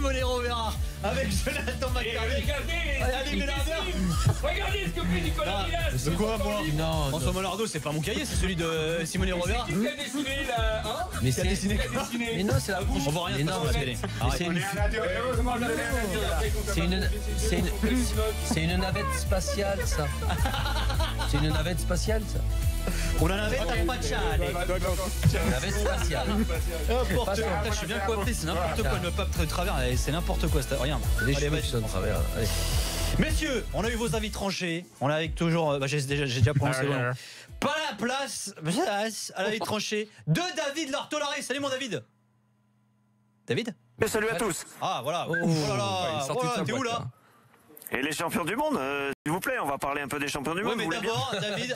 Simone Rovera avec Jonathan McCarthy. Regardez ce que fait Nicolas Villas. C'est quoi, moi? Non, François Monardo, c'est pas mon cahier, c'est celui de Simone Rovera. Qui a dessiné là, hein? mais Qui a c'est dessiné quoi? mais non, c'est la On voit rien de toute façon à la télé. Arrête. c'est une navette spatiale, ça. C'est une navette spatiale, ça. On a navette à Pachale. Navette spatiale. N'importe quoi. Je suis bien coiffé, c'est n'importe quoi. Ne pas travers, c'est n'importe quoi. Regarde. Les Allez, cheveux vas-y. qui sont de travers. Allez. Messieurs, on a eu vos avis tranchés. On a avec toujours. J'ai déjà prononcé le nom. Pas la place à l'avis tranché de David Lartolari. Salut mon David. David? Et salut à tous. Ah voilà. Oh là il est là. sorti de sa T'es où boîte, là? là. Et les champions du monde, s'il vous plaît, on va parler un peu des champions du Oui, monde. mais vous voulez bien d'abord, David,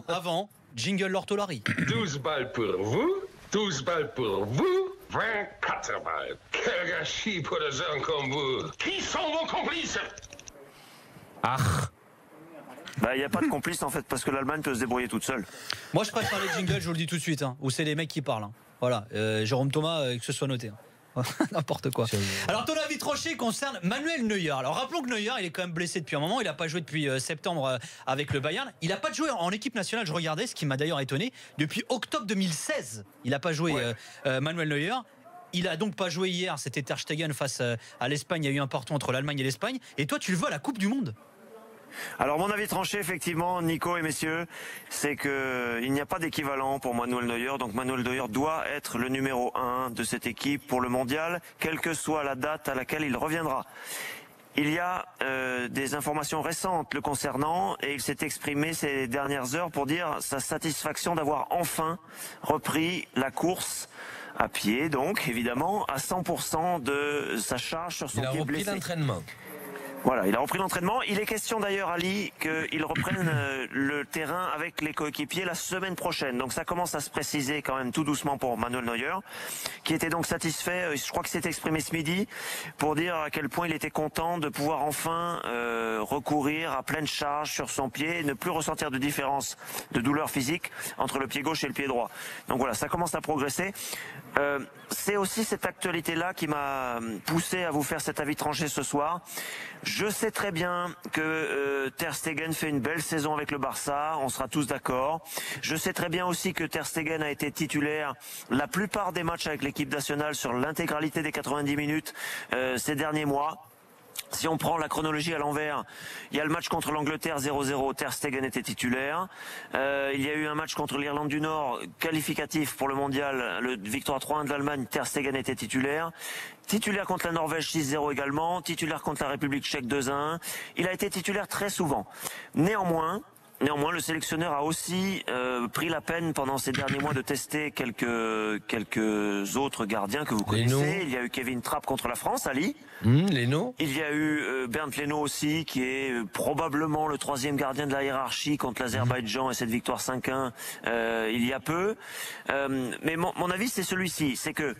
avant, jingle Lartolari. 12 balles pour vous, 12 balles pour vous, 24 balles. Quel gâchis pour les gens comme vous. Qui sont vos complices? Bah, il n'y a pas de complice en fait, parce que l'Allemagne peut se débrouiller toute seule. Moi, je préfère les jingles, je vous le dis tout de suite, où c'est les mecs qui parlent. Voilà, Jérôme Thomas, que ce soit noté. N'importe quoi. Alors, ton avis tranché concerne Manuel Neuer. Alors, rappelons que Neuer, il est quand même blessé depuis un moment. Il n'a pas joué depuis septembre avec le Bayern. Il n'a pas joué en équipe nationale. Je regardais, ce qui m'a d'ailleurs étonné. Depuis octobre 2016, il n'a pas joué Manuel Neuer. Il a donc pas joué hier. C'était Ter Stegen face à l'Espagne. Il y a eu un partout entre l'Allemagne et l'Espagne. Et toi, tu le vois à la Coupe du Monde. Alors mon avis tranché, effectivement, Nico et messieurs, c'est qu'il n'y a pas d'équivalent pour Manuel Neuer. Donc Manuel Neuer doit être le numéro 1 de cette équipe pour le mondial, quelle que soit la date à laquelle il reviendra. Il y a des informations récentes le concernant et il s'est exprimé ces dernières heures pour dire sa satisfaction d'avoir enfin repris la course à pied, donc évidemment à 100% de sa charge sur son pied blessé. Il a repris l'entraînement. Voilà, il a repris l'entraînement. Il est question d'ailleurs, Ali, qu'il reprenne le terrain avec les coéquipiers la semaine prochaine. Donc ça commence à se préciser quand même tout doucement pour Manuel Neuer, qui était donc satisfait, je crois qu'il s'est exprimé ce midi, pour dire à quel point il était content de pouvoir enfin recourir à pleine charge sur son pied et ne plus ressentir de différence de douleur physique entre le pied gauche et le pied droit. Donc voilà, ça commence à progresser. C'est aussi cette actualité-là qui m'a poussé à vous faire cet avis tranché ce soir. Je sais très bien que Ter Stegen fait une belle saison avec le Barça, on sera tous d'accord. Je sais très bien aussi que Ter Stegen a été titulaire la plupart des matchs avec l'équipe nationale sur l'intégralité des 90 minutes ces derniers mois. Si on prend la chronologie à l'envers, il y a le match contre l'Angleterre 0-0, Ter Stegen était titulaire. Il y a eu un match contre l'Irlande du Nord, qualificatif pour le mondial, le victoire 3-1 de l'Allemagne, Ter Stegen était titulaire. Titulaire contre la Norvège 6-0 également, titulaire contre la République tchèque 2-1. Il a été titulaire très souvent. Néanmoins, le sélectionneur a aussi pris la peine pendant ces derniers mois de tester quelques autres gardiens que vous connaissez. Il y a eu Kevin Trapp contre la France, Ali. Leno. Il y a eu Bernd Leno aussi, qui est probablement le troisième gardien de la hiérarchie contre l'Azerbaïdjan et cette victoire 5-1 il y a peu. Mais mon avis, c'est celui-ci, c'est que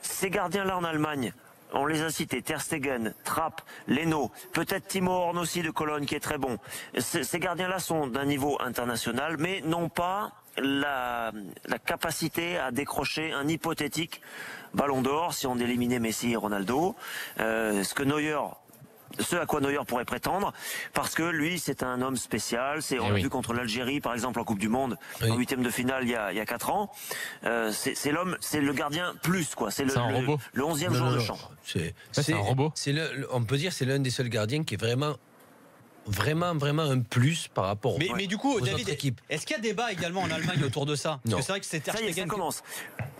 ces gardiens-là en Allemagne, on les a cités, Ter Stegen, Trapp, Leno, peut-être Timo Horn aussi de Cologne qui est très bon. Ces gardiens-là sont d'un niveau international, mais n'ont pas la capacité à décrocher un hypothétique ballon d'or si on éliminait Messi et Ronaldo. Ce à quoi Neuer pourrait prétendre, parce que lui c'est un homme spécial. On l'a vu contre l'Algérie par exemple en Coupe du Monde, en huitième de finale il y a 4 ans. C'est l'homme, c'est le gardien plus quoi. C'est le 11e jour de champ. C'est un robot. On peut dire c'est l'un des seuls gardiens qui est vraiment un plus par rapport mais du coup, aux David, autres équipes. est-ce qu'il y a débat également en Allemagne autour de ça? Parce que c'est vrai que c'est Ter Ça y est, ça Stegen. commence.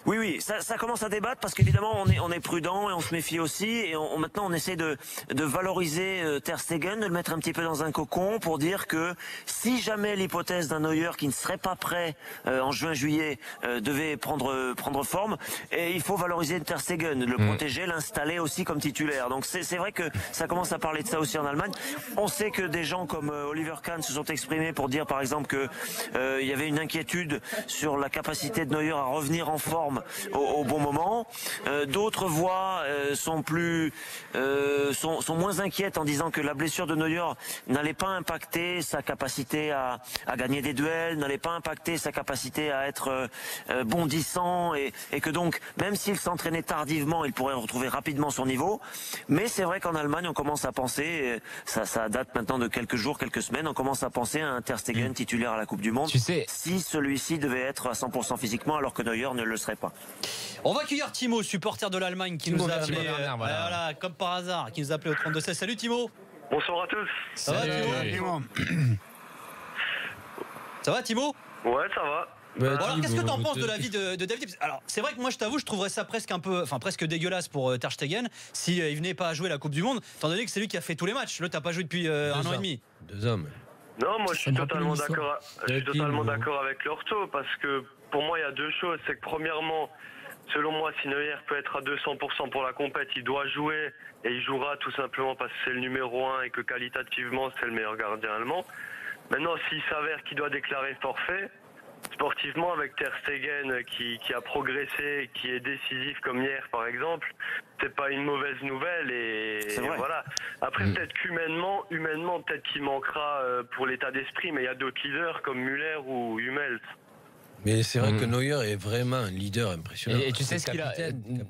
Oui, ça commence à débattre parce qu'évidemment on est prudent et on se méfie aussi et maintenant on essaie de valoriser Ter Stegen, de le mettre un petit peu dans un cocon pour dire que si jamais l'hypothèse d'un Neuer qui ne serait pas prêt en juin-juillet devait prendre forme, et il faut valoriser Ter Stegen, le protéger, l'installer aussi comme titulaire. Donc c'est vrai que ça commence à parler de ça aussi en Allemagne. On sait que des gens comme Oliver Kahn se sont exprimés pour dire par exemple que il y avait une inquiétude sur la capacité de Neuer à revenir en forme forme au bon moment. D'autres voix sont moins inquiètes en disant que la blessure de Neuer n'allait pas impacter sa capacité à gagner des duels, n'allait pas impacter sa capacité à être bondissant et que donc même s'il s'entraînait tardivement, il pourrait retrouver rapidement son niveau. Mais c'est vrai qu'en Allemagne, on commence à penser, ça date maintenant de quelques jours, quelques semaines, on commence à penser à un Ter Stegen titulaire à la Coupe du Monde. Tu sais, si celui-ci devait être à 100% physiquement, alors que Neuer ne le serait pas. On va accueillir Timo, supporter de l'Allemagne, qui nous a appelé, voilà, comme par hasard, qui nous a appelé au 32-16. Salut Timo. Bonsoir à tous. Ça va Timo? Ça va Timo? Ouais, ça va. Alors qu'est-ce que tu en penses de l'avis de David? Alors c'est vrai que moi je t'avoue, je trouverais ça presque dégueulasse pour Ter Stegen si il venait pas à jouer la Coupe du Monde, étant donné que c'est lui qui a fait tous les matchs. L'autre n'a pas joué depuis 1 an et demi. 2 ans. Non, moi je suis totalement d'accord avec l'ortho, parce que pour moi il y a deux choses. C'est que premièrement, selon moi, si Neuer peut être à 200% pour la compète, il doit jouer et il jouera tout simplement parce que c'est le numéro 1 et que qualitativement c'est le meilleur gardien allemand. Maintenant, s'il s'avère qu'il doit déclarer forfait, sportivement avec Ter Stegen qui a progressé, qui est décisif comme hier par exemple, c'est pas une mauvaise nouvelle et voilà. Après peut-être qu'humainement peut-être qu'il manquera pour l'état d'esprit, mais il y a d'autres leaders comme Müller ou Hummels. Mais c'est vrai que Neuer est vraiment un leader impressionnant. Et tu sais ce qu'il a,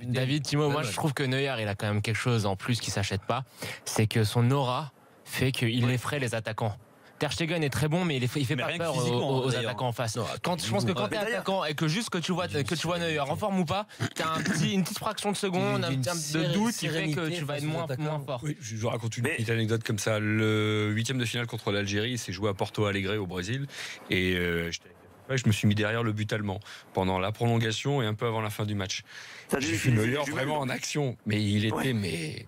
David, Timo, moi je trouve que Neuer il a quand même quelque chose en plus qui s'achète pas, c'est que son aura fait qu'il effraie les attaquants. Ter Stegen est très bon, mais il fait pas peur aux attaquants en face. Je pense que quand t'es attaquant et que juste que tu vois Neuer en forme ou pas, t'as une petite fraction de seconde, un petit de doute qui fait que tu vas être moins fort. Oui, je vous raconte une petite anecdote comme ça. Le 8e de finale contre l'Algérie, il s'est joué à Porto Alegre au Brésil, et je me suis mis derrière le but allemand pendant la prolongation et un peu avant la fin du match. J'ai vu Neuer vraiment en action, mais il était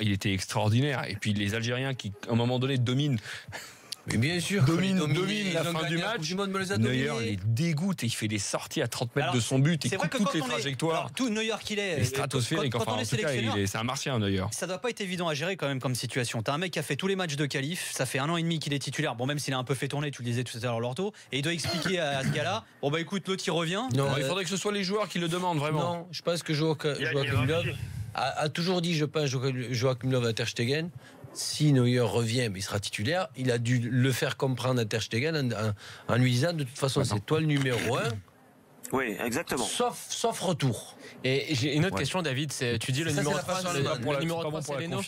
il était extraordinaire. Et puis les Algériens qui, à un moment donné, dominent. Mais bien sûr, domine la fin du match. Neuer les dégoûte et il fait des sorties à 30 mètres de son but. Il coupe toutes les trajectoires. Tout Neuer qu'il est stratosphérique. Enfin, en tout cas, c'est un martien Neuer. Ça doit pas être évident à gérer quand même comme situation. T'as un mec qui a fait tous les matchs de qualif. Ça fait 1 an et demi qu'il est titulaire. Bon, même s'il a un peu fait tourner, tu le disais tout à l'heure, l'ortho. Et il doit expliquer à ce gars-là. Bon bah écoute, l'autre il revient. Non, il faudrait que ce soit les joueurs qui le demandent vraiment. Non, je pense que Joachim Löw a toujours dit, je pense, Joachim Löw à Ter Stegen. Si Neuer revient, mais il sera titulaire, il a dû le faire comprendre à Ter Stegen en lui disant de toute façon c'est toi le numéro 1. Oui, exactement. Sauf retour. Et j'ai une autre question, David. Tu dis le numéro 3, le numéro 3 c'est Leno.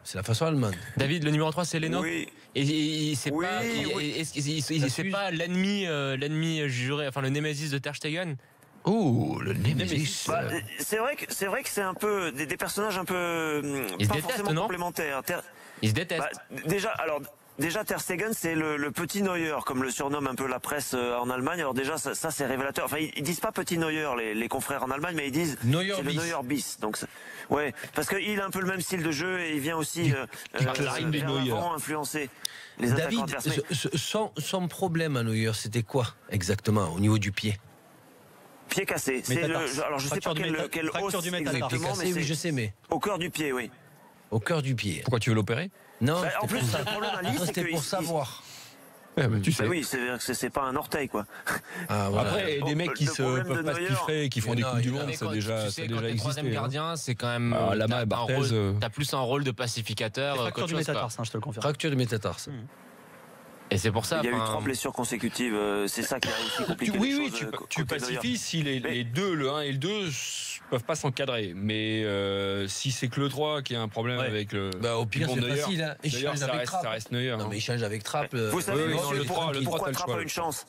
C'est la façon allemande. David, le numéro 3 c'est Leno. Oui. Et c'est pas l'ennemi juré, enfin le némésis de Ter Stegen. Oh, le Némésis. C'est vrai que c'est un peu des personnages un peu pas forcément complémentaires. Ils se détestent. Déjà, Ter Stegen, c'est le petit Neuer, comme le surnomme un peu la presse en Allemagne. Alors déjà, ça c'est révélateur. Enfin, ils disent pas petit Neuer, les confrères en Allemagne, mais ils disent Neuer c'est le Neuer bis. Donc, ouais, parce qu'il a un peu le même style de jeu et il vient aussi influencer les attaquants adversaires. Son problème à Neuer, c'était quoi exactement au niveau du pied? Pied cassé. Alors je sais pas quel os exactement, mais oui, je sais, mais au cœur du pied, oui. Au cœur du pied. Pourquoi tu veux l'opérer? Non. En plus, le problème à lui, c'était pour savoir. Tu sais. Oui, c'est pas un orteil, quoi. Voilà. Après, des mecs qui se peuvent pas se piffrer et qui font des Coupes du Monde, ça a déjà existé. Troisième gardien, c'est quand même. Lama et Barthez. T'as plus un rôle de pacificateur. Fracture du métatarse, je te le confirme. Fracture du métatarse. Et c'est pour ça. Il y a eu 3 blessures consécutives. C'est ça qui a aussi compliqué les choses. Tu pacifies si les deux, le 1 et le 2, peuvent pas s'encadrer. Mais si c'est que le 3 qui a un problème avec le. Au pire, c'est facile. Hein. D'ailleurs, ça reste Neuer. Non, mais il change avec Trapp. Vous savez pourquoi Trapp a une chance?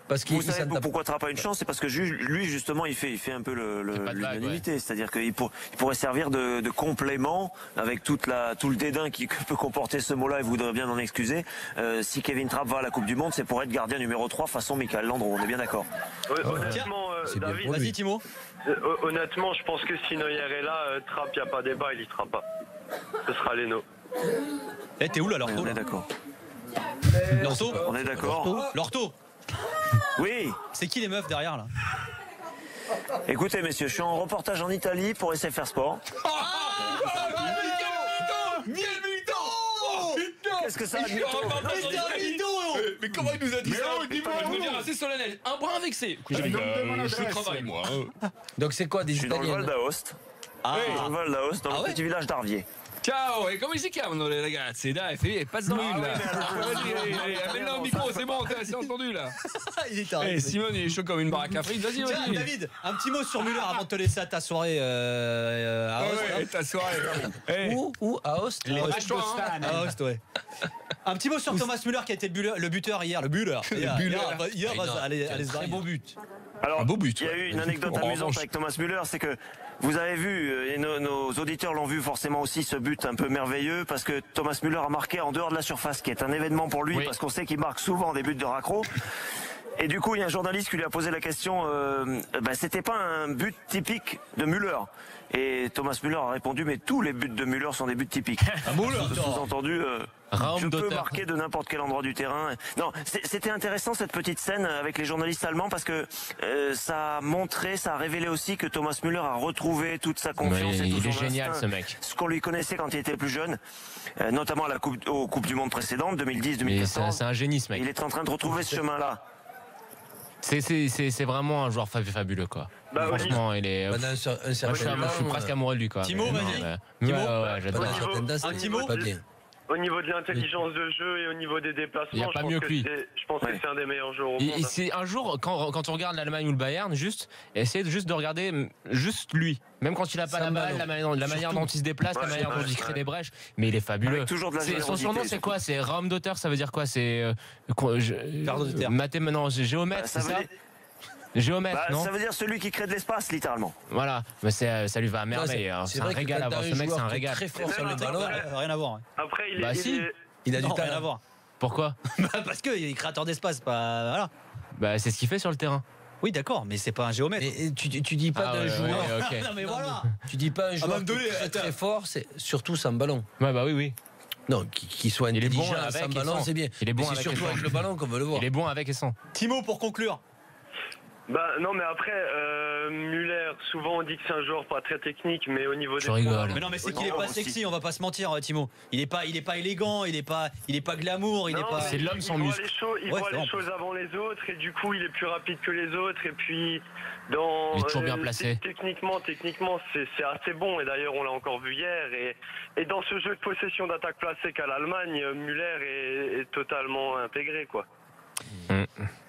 Vous savez pourquoi Trapp a une chance? C'est parce que lui justement il fait un peu l'unanimité, c'est-à-dire qu'il pourrait servir de complément avec tout le dédain que peut comporter ce mot-là, et vous voudrez bien en excuser. Si Kevin Trapp va à la Coupe du Monde, c'est pour être gardien numéro 3 façon Michael Landreau, on est bien d'accord. Honnêtement, David, vas-y Timo. Honnêtement, je pense que si Neuer est là, Trapp, il n'y a pas débat, il y sera pas. Ce sera Leno. T'es où là, l'ortho? On est d'accord. L'ortho? On est d'accord. L'ortho? Oui. C'est qui les meufs derrière là? Écoutez messieurs, je suis en reportage en Italie pour SFR Sport. Qu'est-ce que ça a de mytho? Mais comment il nous a dit ça? Je veux dire, assez solennel. Un brin vexé. Je travaille, moi. Donc c'est quoi des Je suis dans le Val Italiennes? d'Aoste. Dans le Val d'Aoste, dans le petit village d'Arvier. Ciao, e come si chiamano le ragazze? Dai, passe dans une là. Amène-la au micro, c'est bon, c'est entendu là. Il est arrivé. Simone, il est chaud comme une baraque à frites. Vas-y, Tiens, vas-y. David, un petit mot sur Müller avant de te laisser à ta soirée à Aoste. Ouais, ta soirée. Où à Aoste? À Aoste, ouais. Un petit mot sur Thomas Müller qui a été le buteur hier. Hier, allez, Très beau but. Alors, Un beau but. il y a eu une anecdote amusante avec Thomas Müller, c'est que vous avez vu, et nos auditeurs l'ont vu forcément aussi, ce but un peu merveilleux, parce que Thomas Müller a marqué en dehors de la surface, qui est un événement pour lui, parce qu'on sait qu'il marque souvent des buts de raccro. Et du coup, il y a un journaliste qui lui a posé la question, c'était pas un but typique de Müller. Et Thomas Müller a répondu, mais tous les buts de Müller sont des buts typiques. Sous-entendu, je peux marquer de n'importe quel endroit du terrain. Non, c'était intéressant cette petite scène avec les journalistes allemands parce que ça a montré, ça a révélé aussi que Thomas Müller a retrouvé toute sa confiance et tout son instinct. Il est génial ce mec. Ce qu'on lui connaissait quand il était plus jeune, notamment aux Coupes du Monde précédentes, 2010-2014. C'est un génie ce mec. Il est en train de retrouver ce chemin-là. C'est vraiment un joueur fabuleux quoi. Franchement, il est. Pendant un Je certain suis presque amoureux de lui quoi. Timo, vas-y. Timo, j'adore. Un petit mot. Au niveau de l'intelligence de jeu et au niveau des déplacements, pas mieux que lui. Je pense que c'est un des meilleurs joueurs au monde. C'est un jour, quand on regarde l'Allemagne ou le Bayern, essayez juste de regarder juste lui. Même quand il n'a pas la balle, la manière dont il se déplace, la manière dont il crée des brèches, mais il est fabuleux. Avec toujours de la Son surnom, c'est quoi? C'est Raumdeuter, ça veut dire quoi? C'est géomètre, c'est ça? Géomètre, non? Ça veut dire celui qui crée de l'espace, littéralement. Voilà, mais ça lui va à merveille. C'est un régal à voir. Ce mec, c'est un régal. Très fort sur le ballon. Rien à voir. Après, Il a du Non, rien à talent. voir. Pourquoi? Parce qu'il est créateur d'espace, pas. Voilà. C'est ce qu'il fait sur le terrain. Oui, d'accord, mais c'est pas un géomètre. Et tu dis pas d'un joueur. Non, mais voilà. Tu dis pas un joueur qui est très fort, c'est surtout sans ballon. Oui. Non, qui soit Il est bon intelligent avec sans et ballon, sans. c'est bien. Il est bon Mais c'est avec surtout et sans. avec le ballon qu'on veut le voir. Il est bon avec et sans. Timo, pour conclure. Non, mais après, Müller, souvent on dit que c'est un joueur pas très technique, mais au niveau des. Je rigole. Mais non, mais c'est qu'il est pas sexy, on va pas se mentir, Timo. Il est pas élégant, il est pas glamour, il est pas. C'est l'homme sans muscle. Il voit les choses avant les autres et du coup il est plus rapide que les autres et puis Il est toujours bien placé. Techniquement c'est assez bon et d'ailleurs on l'a encore vu hier et dans ce jeu de possession d'attaque placée qu'a l'Allemagne, Müller est totalement intégré quoi.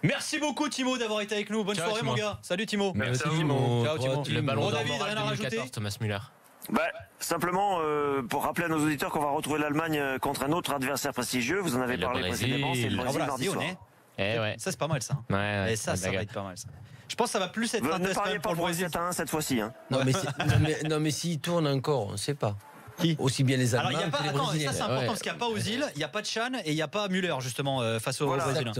Merci beaucoup Timo d'avoir été avec nous. Bonne soirée Timo. mon gars. Salut Timo. Merci Timo. Ciao Timo. Le ballon d'or David, rien à 2014, rajouter. Thomas Müller. Simplement pour rappeler à nos auditeurs qu'on va retrouver l'Allemagne contre un autre adversaire prestigieux. Vous en avez Le parlé Brésil. précédemment, c'est le Ah, Brésil voilà, mardi on soir. est. Ça c'est pas mal ça. Ouais, Et ça va être pas mal ça. Je pense que ça va plus être Ne intéressant pariez pas pour le pour un Brésil. 7-1 cette fois-ci. Hein. Non, mais s'il tourne encore, on ne sait pas. Qui? Aussi bien les Alors Allemands il y a pas, que les attends, Brésiliens. ça c'est important parce qu'il n'y a pas Ozil, il n'y a pas de Chan et il n'y a pas Müller justement face au Brésil.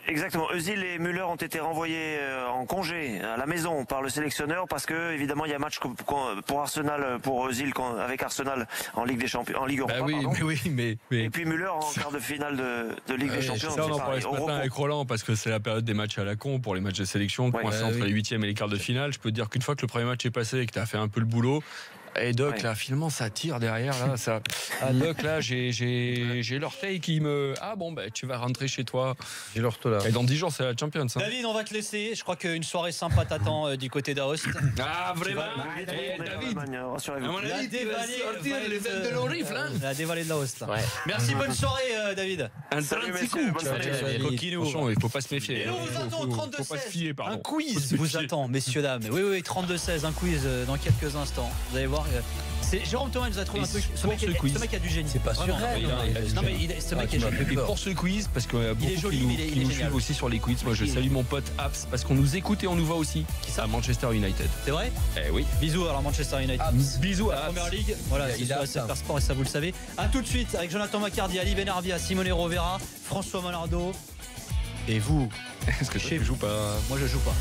Exactement. Özil et Müller ont été renvoyés en congé à la maison par le sélectionneur parce que évidemment il y a match pour Arsenal, pour Özil avec Arsenal en Ligue des Champions, en Ligue Europa. Mais Et puis Müller en quart de finale de Ligue des Champions. ça, on en parlait ce matin avec Roland parce que c'est la période des matchs à la con pour les matchs de sélection, coincé entre les huitièmes et les quarts de finale. Je peux te dire qu'une fois que le premier match est passé et que tu as fait un peu le boulot. Et Doc, là, finalement, ça tire derrière. Là, ça... Doc, là, j'ai l'orteil qui me. Ah bon, tu vas rentrer chez toi. J'ai l'orteil là. Et dans 10 jours, c'est la Champions. Hein. David, on va te laisser. Je crois qu'une soirée sympa t'attend du côté d'Aoste. Ah, vraiment David, rassurez-vous. La dévalée de l'Aoste. Ouais. Merci, bonne soirée, David. Un Salut, petit messieurs, coup. bonne soirée. Coquinou. Attention, il ne faut pas se méfier. Et on vous attend au Faut pas se fier, 32-16. pardon. Un quiz vous attend, messieurs, dames. Oui, 32-16, un quiz dans quelques instants. Vous allez voir. Jérôme Thomas nous a trouvé un truc. Ce mec a du génie. C'est pas Vraiment. surréel. Non, mais ce mec est génial. Et pour ce quiz, parce qu'il y a beaucoup joli, qui il est nous génial. suivent aussi sur les quiz. Moi, je salue mon pote Abs parce qu'on nous écoute et on nous voit aussi. Qui ça? À Manchester United. C'est vrai? Eh oui. Bisous alors Manchester United. Bisous à La Abs. Première Ligue. Voilà, c'est sur SFR Sport et ça vous le savez. A tout de suite avec Jonathan Macardi, Ali Benarbia, Simone Rovera, François Malardo. Et vous? Est-ce que tu joues pas? Moi je joue pas.